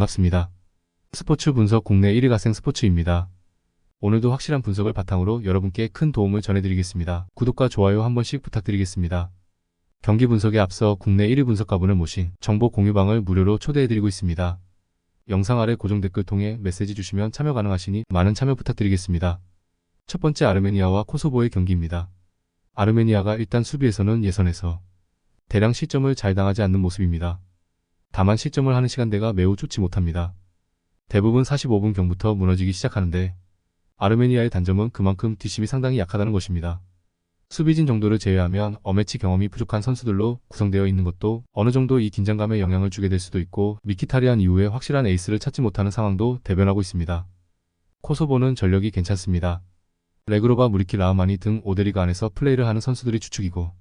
반갑습니다. 스포츠 분석 국내 1위 가생 스포츠입니다. 오늘도 확실한 분석을 바탕으로 여러분께 큰 도움을 전해드리겠습니다. 구독과 좋아요 한 번씩 부탁드리겠습니다. 경기 분석에 앞서 국내 1위 분석가분을 모신 정보 공유방을 무료로 초대해드리고 있습니다. 영상 아래 고정 댓글 통해 메시지 주시면 참여 가능하시니 많은 참여 부탁드리겠습니다. 첫 번째 아르메니아와 코소보의 경기입니다. 아르메니아가 일단 수비에서는 예선에서 대량 실점을 잘 당하지 않는 모습입니다. 다만 실점을 하는 시간대가 매우 좋지 못합니다. 대부분 45분경부터 무너지기 시작하는데 아르메니아의 단점은 그만큼 뒷심이 상당히 약하다는 것입니다. 수비진 정도를 제외하면 어매치 경험이 부족한 선수들로 구성되어 있는 것도 어느 정도 이 긴장감에 영향을 주게 될 수도 있고 미키타리안 이후에 확실한 에이스를 찾지 못하는 상황도 대변하고 있습니다. 코소보는 전력이 괜찮습니다. 레그로바, 무리키, 라흐마니 등 오데리가 안에서 플레이를 하는 선수들이 주축이고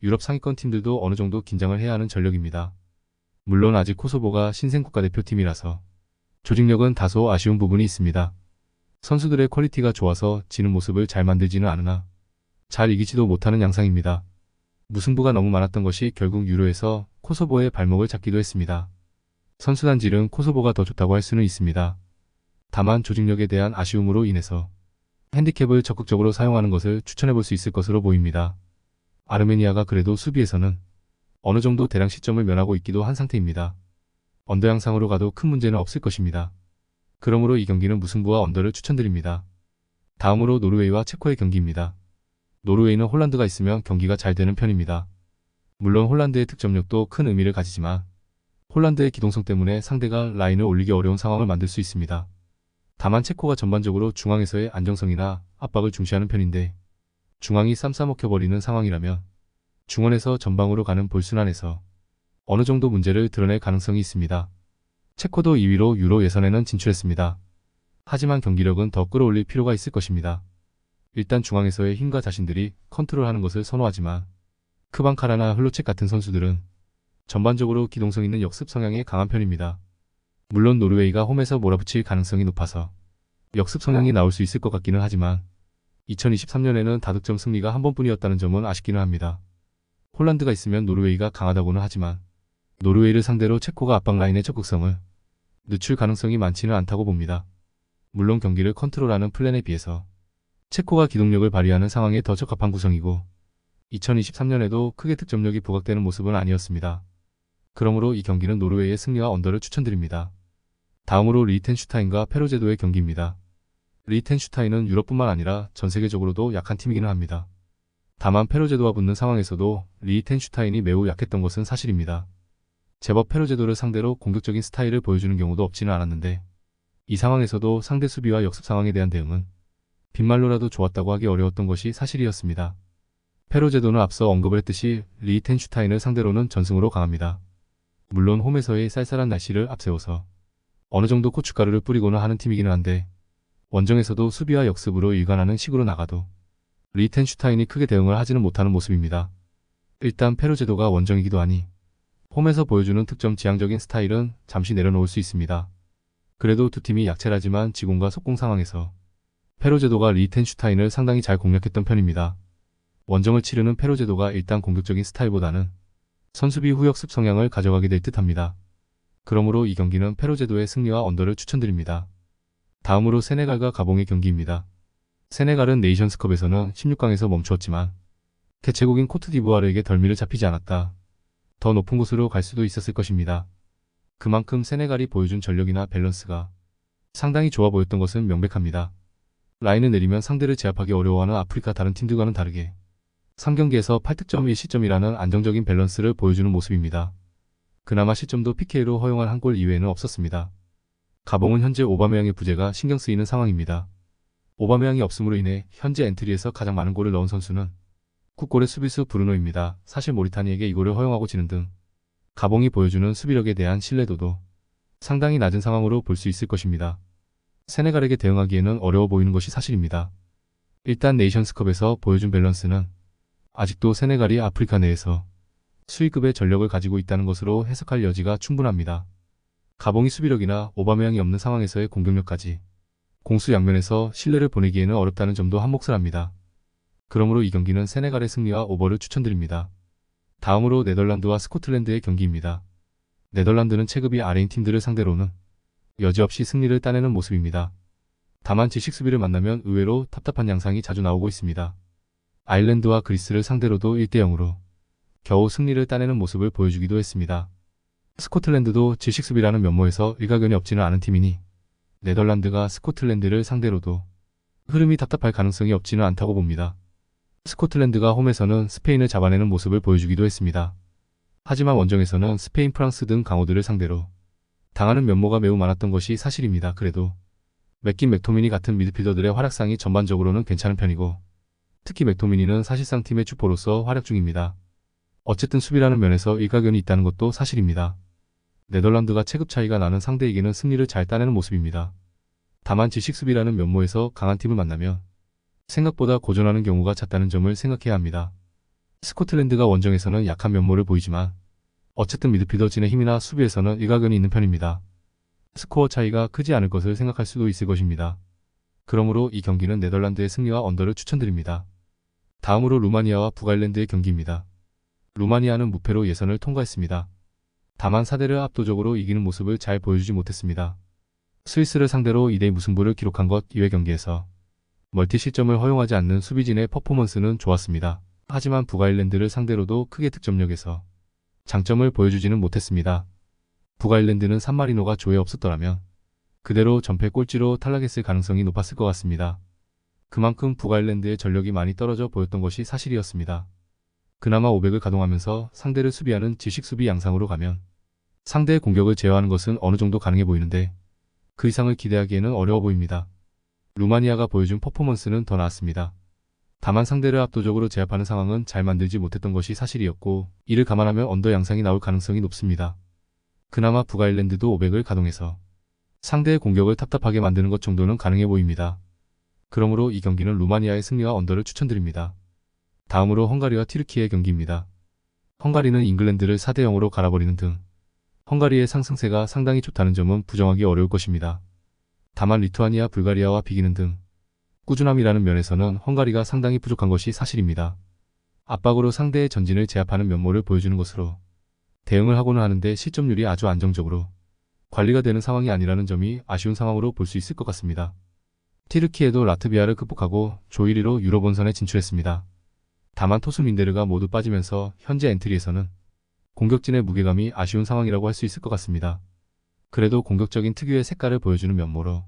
유럽 상위권 팀들도 어느 정도 긴장을 해야 하는 전력입니다. 물론 아직 코소보가 신생 국가대표팀이라서 조직력은 다소 아쉬운 부분이 있습니다. 선수들의 퀄리티가 좋아서 지는 모습을 잘 만들지는 않으나 잘 이기지도 못하는 양상입니다. 무승부가 너무 많았던 것이 결국 유로에서 코소보의 발목을 잡기도 했습니다. 선수단 질은 코소보가 더 좋다고 할 수는 있습니다. 다만 조직력에 대한 아쉬움으로 인해서 핸디캡을 적극적으로 사용하는 것을 추천해 볼 수 있을 것으로 보입니다. 아르메니아가 그래도 수비에서는 어느 정도 대량 실점을 면하고 있기도 한 상태입니다. 언더 양상으로 가도 큰 문제는 없을 것입니다. 그러므로 이 경기는 무승부와 언더를 추천드립니다. 다음으로 노르웨이와 체코의 경기입니다. 노르웨이는 홀란드가 있으면 경기가 잘 되는 편입니다. 물론 홀란드의 득점력도 큰 의미를 가지지만 홀란드의 기동성 때문에 상대가 라인을 올리기 어려운 상황을 만들 수 있습니다. 다만 체코가 전반적으로 중앙에서의 안정성이나 압박을 중시하는 편인데 중앙이 쌈싸먹혀버리는 상황이라면 중원에서 전방으로 가는 볼순환에서 어느 정도 문제를 드러낼 가능성이 있습니다. 체코도 2위로 유로 예선에는 진출했습니다. 하지만 경기력은 더 끌어올릴 필요가 있을 것입니다. 일단 중앙에서의 힘과 자신들이 컨트롤하는 것을 선호하지만 크방카라나 흘로책 같은 선수들은 전반적으로 기동성 있는 역습 성향이 강한 편입니다. 물론 노르웨이가 홈에서 몰아붙일 가능성이 높아서 역습 성향이 나올 수 있을 것 같기는 하지만 2023년에는 다득점 승리가 한 번뿐이었다는 점은 아쉽기는 합니다. 홀란드가 있으면 노르웨이가 강하다고는 하지만 노르웨이를 상대로 체코가 압박 라인의 적극성을 늦출 가능성이 많지는 않다고 봅니다. 물론 경기를 컨트롤하는 플랜에 비해서 체코가 기동력을 발휘하는 상황에 더 적합한 구성이고 2023년에도 크게 득점력이 부각되는 모습은 아니었습니다. 그러므로 이 경기는 노르웨이의 승리와 언더를 추천드립니다. 다음으로 리히텐슈타인과 페로제도의 경기입니다. 리히텐슈타인은 유럽뿐만 아니라 전 세계적으로도 약한 팀이기는 합니다. 다만 페로제도와 붙는 상황에서도 리히텐슈타인이 매우 약했던 것은 사실입니다. 제법 페로제도를 상대로 공격적인 스타일을 보여주는 경우도 없지는 않았는데 이 상황에서도 상대 수비와 역습 상황에 대한 대응은 빈말로라도 좋았다고 하기 어려웠던 것이 사실이었습니다. 페로제도는 앞서 언급을 했듯이 리히텐슈타인을 상대로는 전승으로 강합니다. 물론 홈에서의 쌀쌀한 날씨를 앞세워서 어느 정도 고춧가루를 뿌리고는 하는 팀이기는 한데 원정에서도 수비와 역습으로 일관하는 식으로 나가도 리히텐슈타인이 크게 대응을 하지는 못하는 모습입니다. 일단 페로제도가 원정이기도 하니 홈에서 보여주는 득점 지향적인 스타일은 잠시 내려놓을 수 있습니다. 그래도 두 팀이 약체라지만 지공과 속공 상황에서 페로제도가 리히텐슈타인을 상당히 잘 공략했던 편입니다. 원정을 치르는 페로제도가 일단 공격적인 스타일보다는 선수비 후역습 성향을 가져가게 될 듯합니다. 그러므로 이 경기는 페로제도의 승리와 언더를 추천드립니다. 다음으로 세네갈과 가봉의 경기입니다. 세네갈은 네이션스컵에서는 16강에서 멈추었지만 개최국인 코트디부아르에게 덜미를 잡히지 않았다. 더 높은 곳으로 갈 수도 있었을 것입니다. 그만큼 세네갈이 보여준 전력이나 밸런스가 상당히 좋아 보였던 것은 명백합니다. 라인을 내리면 상대를 제압하기 어려워하는 아프리카 다른 팀들과는 다르게 3경기에서 8득점 1실점이라는 안정적인 밸런스를 보여주는 모습입니다. 그나마 실점도 PK로 허용한 한 골 이외에는 없었습니다. 가봉은 현재 오바메양의 부재가 신경 쓰이는 상황입니다. 오바메양이 없음으로 인해 현재 엔트리에서 가장 많은 골을 넣은 선수는 국골의 수비수 브루노입니다. 사실 모리타니에게 이골을 허용하고 지는 등 가봉이 보여주는 수비력에 대한 신뢰도도 상당히 낮은 상황으로 볼 수 있을 것입니다. 세네갈에게 대응하기에는 어려워 보이는 것이 사실입니다. 일단 네이션스컵에서 보여준 밸런스는 아직도 세네갈이 아프리카 내에서 수위급의 전력을 가지고 있다는 것으로 해석할 여지가 충분합니다. 가봉이 수비력이나 오바메양이 없는 상황에서의 공격력까지 공수 양면에서 신뢰를 보내기에는 어렵다는 점도 한몫을 합니다. 그러므로 이 경기는 세네갈의 승리와 오버를 추천드립니다. 다음으로 네덜란드와 스코틀랜드의 경기입니다. 네덜란드는 체급이 아래인 팀들을 상대로는 여지없이 승리를 따내는 모습입니다. 다만 지식 수비를 만나면 의외로 답답한 양상이 자주 나오고 있습니다. 아일랜드와 그리스를 상대로도 1대 0으로 겨우 승리를 따내는 모습을 보여주기도 했습니다. 스코틀랜드도 지식 수비라는 면모에서 일가견이 없지는 않은 팀이니 네덜란드가 스코틀랜드를 상대로도 흐름이 답답할 가능성이 없지는 않다고 봅니다. 스코틀랜드가 홈에서는 스페인을 잡아내는 모습을 보여주기도 했습니다. 하지만 원정에서는 스페인, 프랑스 등 강호들을 상대로 당하는 면모가 매우 많았던 것이 사실입니다. 그래도 맥긴 맥토미니 같은 미드필더들의 활약상이 전반적으로는 괜찮은 편이고 특히 맥토미니는 사실상 팀의 주포로서 활약 중입니다. 어쨌든 수비라는 면에서 일가견이 있다는 것도 사실입니다. 네덜란드가 체급 차이가 나는 상대에게는 승리를 잘 따내는 모습입니다. 다만 지식 수비라는 면모에서 강한 팀을 만나면 생각보다 고전하는 경우가 잦다는 점을 생각해야 합니다. 스코틀랜드가 원정에서는 약한 면모를 보이지만 어쨌든 미드필더진의 힘이나 수비에서는 일가견이 있는 편입니다. 스코어 차이가 크지 않을 것을 생각할 수도 있을 것입니다. 그러므로 이 경기는 네덜란드의 승리와 언더를 추천드립니다. 다음으로 루마니아와 북아일랜드의 경기입니다. 루마니아는 무패로 예선을 통과했습니다. 다만 4대를 압도적으로 이기는 모습을 잘 보여주지 못했습니다. 스위스를 상대로 2대 무승부를 기록한 것 이외 경기에서 멀티 실점을 허용하지 않는 수비진의 퍼포먼스는 좋았습니다. 하지만 북아일랜드를 상대로도 크게 득점력에서 장점을 보여주지는 못했습니다. 북아일랜드는 산마리노가 조에 없었더라면 그대로 전패 꼴찌로 탈락했을 가능성이 높았을 것 같습니다. 그만큼 북아일랜드의 전력이 많이 떨어져 보였던 것이 사실이었습니다. 그나마 500을 가동하면서 상대를 수비하는 지식 수비 양상으로 가면 상대의 공격을 제어하는 것은 어느 정도 가능해 보이는데 그 이상을 기대하기에는 어려워 보입니다. 루마니아가 보여준 퍼포먼스는 더 나았습니다. 다만 상대를 압도적으로 제압하는 상황은 잘 만들지 못했던 것이 사실이었고 이를 감안하면 언더 양상이 나올 가능성이 높습니다. 그나마 북아일랜드도 500을 가동해서 상대의 공격을 답답하게 만드는 것 정도는 가능해 보입니다. 그러므로 이 경기는 루마니아의 승리와 언더를 추천드립니다. 다음으로 헝가리와 튀르키예의 경기입니다. 헝가리는 잉글랜드를 4대 0으로 갈아버리는 등 헝가리의 상승세가 상당히 좋다는 점은 부정하기 어려울 것입니다. 다만 리투아니아, 불가리아와 비기는 등 꾸준함이라는 면에서는 헝가리가 상당히 부족한 것이 사실입니다. 압박으로 상대의 전진을 제압하는 면모를 보여주는 것으로 대응을 하고는 하는데 실점률이 아주 안정적으로 관리가 되는 상황이 아니라는 점이 아쉬운 상황으로 볼 수 있을 것 같습니다. 튀르키예도 라트비아를 극복하고 조 1위로 유럽 본선에 진출했습니다. 다만 토스 민데르가 모두 빠지면서 현재 엔트리에서는 공격진의 무게감이 아쉬운 상황이라고 할 수 있을 것 같습니다. 그래도 공격적인 특유의 색깔을 보여주는 면모로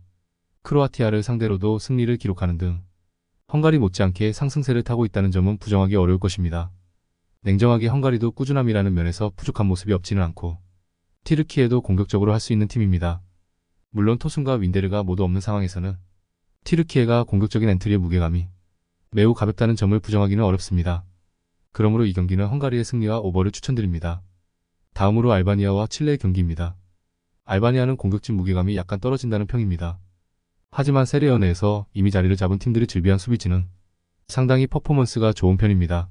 크로아티아를 상대로도 승리를 기록하는 등 헝가리 못지않게 상승세를 타고 있다는 점은 부정하기 어려울 것입니다. 냉정하게 헝가리도 꾸준함이라는 면에서 부족한 모습이 없지는 않고 튀르키예도 공격적으로 할 수 있는 팀입니다. 물론 토순과 윈데르가 모두 없는 상황에서는 튀르키예가 공격적인 엔트리의 무게감이 매우 가볍다는 점을 부정하기는 어렵습니다. 그러므로 이 경기는 헝가리의 승리와 오버를 추천드립니다. 다음으로 알바니아와 칠레의 경기입니다. 알바니아는 공격진 무게감이 약간 떨어진다는 평입니다. 하지만 세리아 내에서 이미 자리를 잡은 팀들이 즐비한 수비진은 상당히 퍼포먼스가 좋은 편입니다.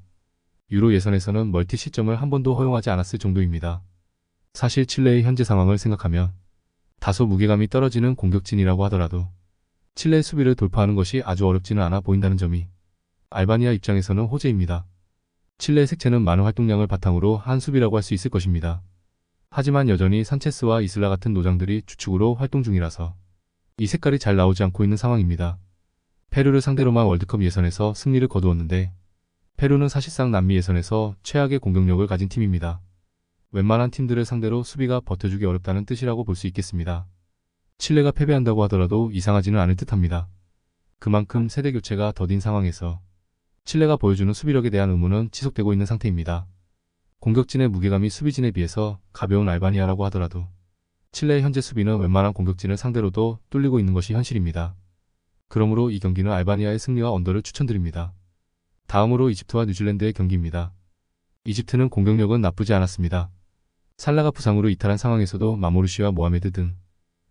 유로 예선에서는 멀티 실점을 한 번도 허용하지 않았을 정도입니다. 사실 칠레의 현재 상황을 생각하면 다소 무게감이 떨어지는 공격진이라고 하더라도 칠레의 수비를 돌파하는 것이 아주 어렵지는 않아 보인다는 점이 알바니아 입장에서는 호재입니다. 칠레의 색채는 많은 활동량을 바탕으로 한 수비라고 할 수 있을 것입니다. 하지만 여전히 산체스와 이슬라 같은 노장들이 주축으로 활동 중이라서 이 색깔이 잘 나오지 않고 있는 상황입니다. 페루를 상대로만 월드컵 예선에서 승리를 거두었는데 페루는 사실상 남미 예선에서 최악의 공격력을 가진 팀입니다. 웬만한 팀들을 상대로 수비가 버텨주기 어렵다는 뜻이라고 볼 수 있겠습니다. 칠레가 패배한다고 하더라도 이상하지는 않을 듯합니다. 그만큼 세대 교체가 더딘 상황에서 칠레가 보여주는 수비력에 대한 의문은 지속되고 있는 상태입니다. 공격진의 무게감이 수비진에 비해서 가벼운 알바니아라고 하더라도 칠레의 현재 수비는 웬만한 공격진을 상대로도 뚫리고 있는 것이 현실입니다. 그러므로 이 경기는 알바니아의 승리와 언더를 추천드립니다. 다음으로 이집트와 뉴질랜드의 경기입니다. 이집트는 공격력은 나쁘지 않았습니다. 살라가 부상으로 이탈한 상황에서도 마모르시와 모하메드 등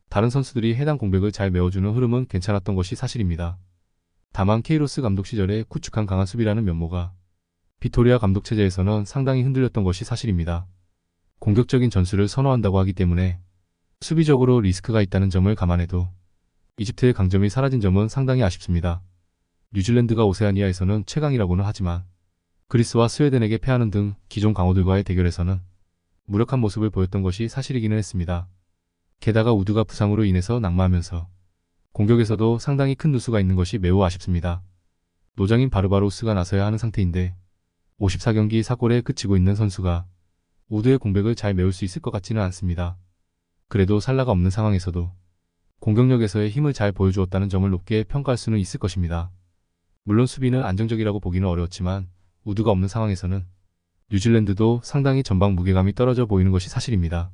다른 선수들이 해당 공백을 잘 메워주는 흐름은 괜찮았던 것이 사실입니다. 다만 케이로스 감독 시절에 구축한 강한 수비라는 면모가 비토리아 감독 체제에서는 상당히 흔들렸던 것이 사실입니다. 공격적인 전술을 선호한다고 하기 때문에 수비적으로 리스크가 있다는 점을 감안해도 이집트의 강점이 사라진 점은 상당히 아쉽습니다. 뉴질랜드가 오세아니아에서는 최강이라고는 하지만 그리스와 스웨덴에게 패하는 등 기존 강호들과의 대결에서는 무력한 모습을 보였던 것이 사실이기는 했습니다. 게다가 우드가 부상으로 인해서 낙마하면서 공격에서도 상당히 큰 누수가 있는 것이 매우 아쉽습니다. 노장인 바르바로스가 나서야 하는 상태인데 54경기 4골에 그치고 있는 선수가 우드의 공백을 잘 메울 수 있을 것 같지는 않습니다. 그래도 살라가 없는 상황에서도 공격력에서의 힘을 잘 보여주었다는 점을 높게 평가할 수는 있을 것입니다. 물론 수비는 안정적이라고 보기는 어려웠지만 우드가 없는 상황에서는 뉴질랜드도 상당히 전방 무게감이 떨어져 보이는 것이 사실입니다.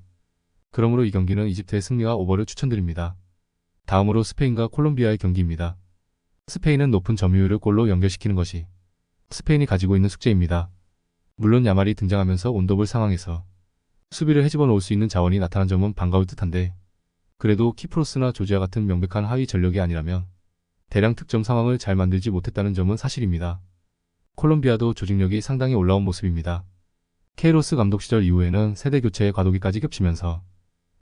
그러므로 이 경기는 이집트의 승리와 오버를 추천드립니다. 다음으로 스페인과 콜롬비아의 경기입니다. 스페인은 높은 점유율을 골로 연결시키는 것이 스페인이 가지고 있는 숙제입니다. 물론 야말이 등장하면서 온더블 상황에서 수비를 헤집어 놓을 수 있는 자원이 나타난 점은 반가울 듯한데 그래도 키프로스나 조지아 같은 명백한 하위 전력이 아니라면 대량 득점 상황을 잘 만들지 못했다는 점은 사실입니다. 콜롬비아도 조직력이 상당히 올라온 모습입니다. 케이로스 감독 시절 이후에는 세대 교체의 과도기까지 겹치면서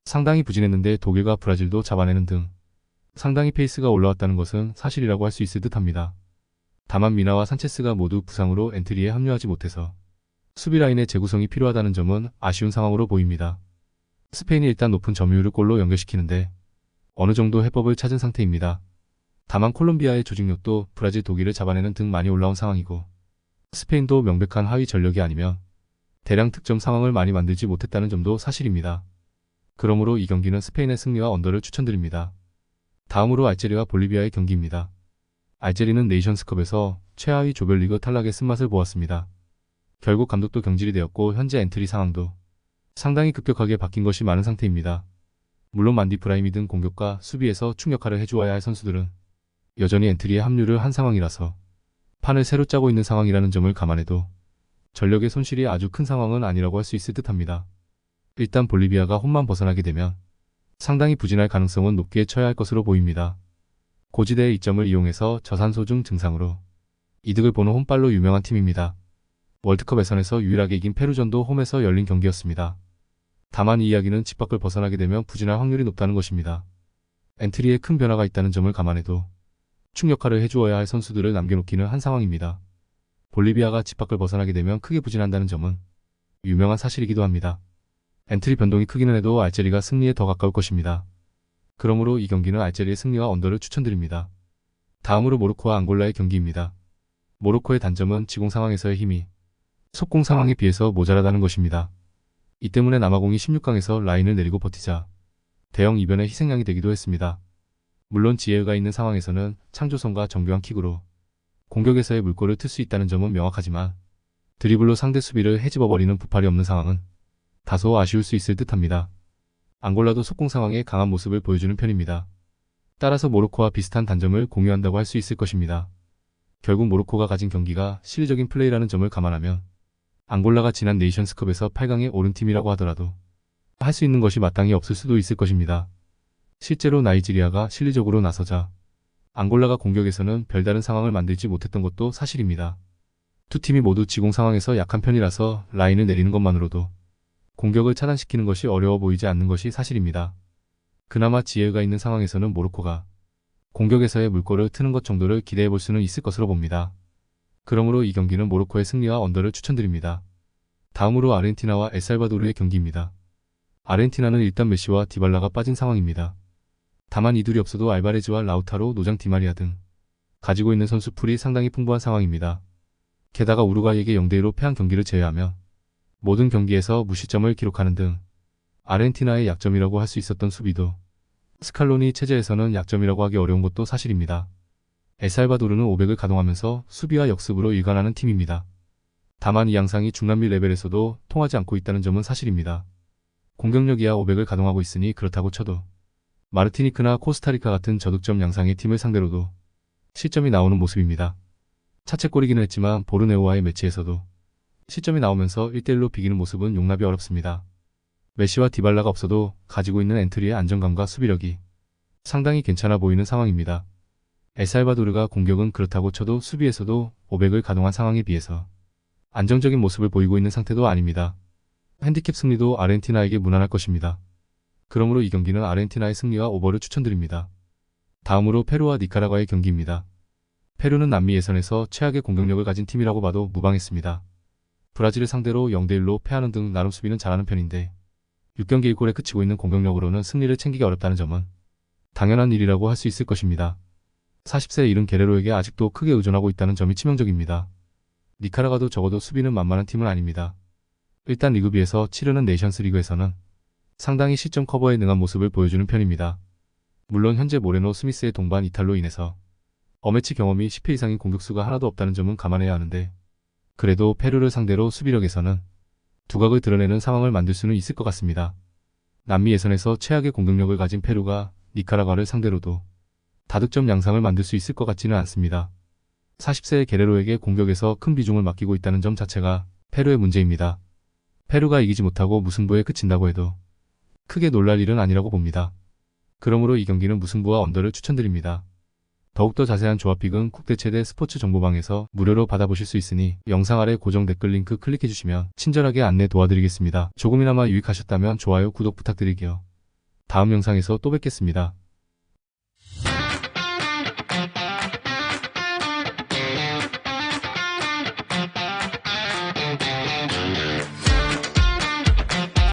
상당히 부진했는데 독일과 브라질도 잡아내는 등 상당히 페이스가 올라왔다는 것은 사실이라고 할 수 있을 듯합니다. 다만 미나와 산체스가 모두 부상으로 엔트리에 합류하지 못해서 수비 라인의 재구성이 필요하다는 점은 아쉬운 상황으로 보입니다. 스페인이 일단 높은 점유율을 골로 연결시키는데 어느 정도 해법을 찾은 상태입니다. 다만 콜롬비아의 조직력도 브라질, 독일을 잡아내는 등 많이 올라온 상황이고 스페인도 명백한 하위 전력이 아니면 대량 득점 상황을 많이 만들지 못했다는 점도 사실입니다. 그러므로 이 경기는 스페인의 승리와 언더를 추천드립니다. 다음으로 알제리와 볼리비아의 경기입니다. 알제리는 네이션스컵에서 최하위 조별리그 탈락의 쓴맛을 보았습니다. 결국 감독도 경질이 되었고 현재 엔트리 상황도 상당히 급격하게 바뀐 것이 많은 상태입니다. 물론 만디 브라이미 등 공격과 수비에서 충격화를 해주어야 할 선수들은 여전히 엔트리에 합류를 한 상황이라서 판을 새로 짜고 있는 상황이라는 점을 감안해도 전력의 손실이 아주 큰 상황은 아니라고 할 수 있을 듯합니다. 일단 볼리비아가 홈만 벗어나게 되면 상당히 부진할 가능성은 높게 쳐야 할 것으로 보입니다. 고지대의 이점을 이용해서 저산소중 증상으로 이득을 보는 홈발로 유명한 팀입니다. 월드컵 예선에서 유일하게 이긴 페루전도 홈에서 열린 경기였습니다. 다만 이 이야기는 집 밖을 벗어나게 되면 부진할 확률이 높다는 것입니다. 엔트리에 큰 변화가 있다는 점을 감안해도 충격화를 해주어야 할 선수들을 남겨놓기는 한 상황입니다. 볼리비아가 집 밖을 벗어나게 되면 크게 부진한다는 점은 유명한 사실이기도 합니다. 엔트리 변동이 크기는 해도 알제리가 승리에 더 가까울 것입니다. 그러므로 이 경기는 알제리의 승리와 언더를 추천드립니다. 다음으로 모로코와 앙골라의 경기입니다. 모로코의 단점은 지공 상황에서의 힘이 속공 상황에 비해서 모자라다는 것입니다. 이 때문에 남아공이 16강에서 라인을 내리고 버티자 대형 이변의 희생양이 되기도 했습니다. 물론 지혜가 있는 상황에서는 창조성과 정교한 킥으로 공격에서의 물꼬를 틀 수 있다는 점은 명확하지만 드리블로 상대 수비를 헤집어버리는 부팔이 없는 상황은 다소 아쉬울 수 있을 듯합니다. 앙골라도 속공 상황에 강한 모습을 보여주는 편입니다. 따라서 모로코와 비슷한 단점을 공유한다고 할 수 있을 것입니다. 결국 모로코가 가진 경기가 실리적인 플레이라는 점을 감안하면 앙골라가 지난 네이션스컵에서 8강에 오른 팀이라고 하더라도 할 수 있는 것이 마땅히 없을 수도 있을 것입니다. 실제로 나이지리아가 실리적으로 나서자 앙골라가 공격에서는 별다른 상황을 만들지 못했던 것도 사실입니다. 두 팀이 모두 지공 상황에서 약한 편이라서 라인을 내리는 것만으로도 공격을 차단시키는 것이 어려워 보이지 않는 것이 사실입니다. 그나마 지혜가 있는 상황에서는 모로코가 공격에서의 물꼬를 트는 것 정도를 기대해 볼 수는 있을 것으로 봅니다. 그러므로 이 경기는 모로코의 승리와 언더를 추천드립니다. 다음으로 아르헨티나와 엘살바도르의 경기입니다. 아르헨티나는 일단 메시와 디발라가 빠진 상황입니다. 다만 이 둘이 없어도 알바레즈와 라우타로, 노장 디마리아 등 가지고 있는 선수 풀이 상당히 풍부한 상황입니다. 게다가 우루과이에게 0대1로 패한 경기를 제외하면 모든 경기에서 무실점을 기록하는 등 아르헨티나의 약점이라고 할 수 있었던 수비도 스칼로니 체제에서는 약점이라고 하기 어려운 것도 사실입니다. 엘살바도르는 500을 가동하면서 수비와 역습으로 일관하는 팀입니다. 다만 이 양상이 중남미 레벨에서도 통하지 않고 있다는 점은 사실입니다. 공격력이야 500을 가동하고 있으니 그렇다고 쳐도 마르티니크나 코스타리카 같은 저득점 양상의 팀을 상대로도 실점이 나오는 모습입니다. 차채골이기는 했지만 보르네오와의 매치에서도 실점이 나오면서 1대1로 비기는 모습은 용납이 어렵습니다. 메시와 디발라가 없어도 가지고 있는 엔트리의 안정감과 수비력이 상당히 괜찮아 보이는 상황입니다. 엘살바도르가 공격은 그렇다고 쳐도 수비에서도 500을 가동한 상황에 비해서 안정적인 모습을 보이고 있는 상태도 아닙니다. 핸디캡 승리도 아르헨티나에게 무난할 것입니다. 그러므로 이 경기는 아르헨티나의 승리와 오버를 추천드립니다. 다음으로 페루와 니카라과의 경기입니다. 페루는 남미 예선에서 최악의 공격력을 가진 팀이라고 봐도 무방했습니다. 브라질을 상대로 0대1로 패하는 등 나름 수비는 잘하는 편인데 6경기 1골에 그치고 있는 공격력으로는 승리를 챙기기 어렵다는 점은 당연한 일이라고 할 수 있을 것입니다. 40세에 이른 게레로에게 아직도 크게 의존하고 있다는 점이 치명적입니다. 니카라과도 적어도 수비는 만만한 팀은 아닙니다. 일단 리그 B에서 치르는 네이션스 리그에서는 상당히 시점 커버에 능한 모습을 보여주는 편입니다. 물론 현재 모레노 스미스의 동반 이탈로 인해서 어매치 경험이 10회 이상인 공격수가 하나도 없다는 점은 감안해야 하는데, 그래도 페루를 상대로 수비력에서는 두각을 드러내는 상황을 만들 수는 있을 것 같습니다. 남미 예선에서 최악의 공격력을 가진 페루가 니카라과를 상대로도 다득점 양상을 만들 수 있을 것 같지는 않습니다. 40세의 게레로에게 공격에서 큰 비중을 맡기고 있다는 점 자체가 페루의 문제입니다. 페루가 이기지 못하고 무승부에 그친다고 해도 크게 놀랄 일은 아니라고 봅니다. 그러므로 이 경기는 무승부와 언더를 추천드립니다. 더욱더 자세한 조합픽은 국대 최대 스포츠 정보방에서 무료로 받아보실 수 있으니 영상 아래 고정 댓글 링크 클릭해주시면 친절하게 안내 도와드리겠습니다. 조금이나마 유익하셨다면 좋아요, 구독 부탁드릴게요. 다음 영상에서 또 뵙겠습니다.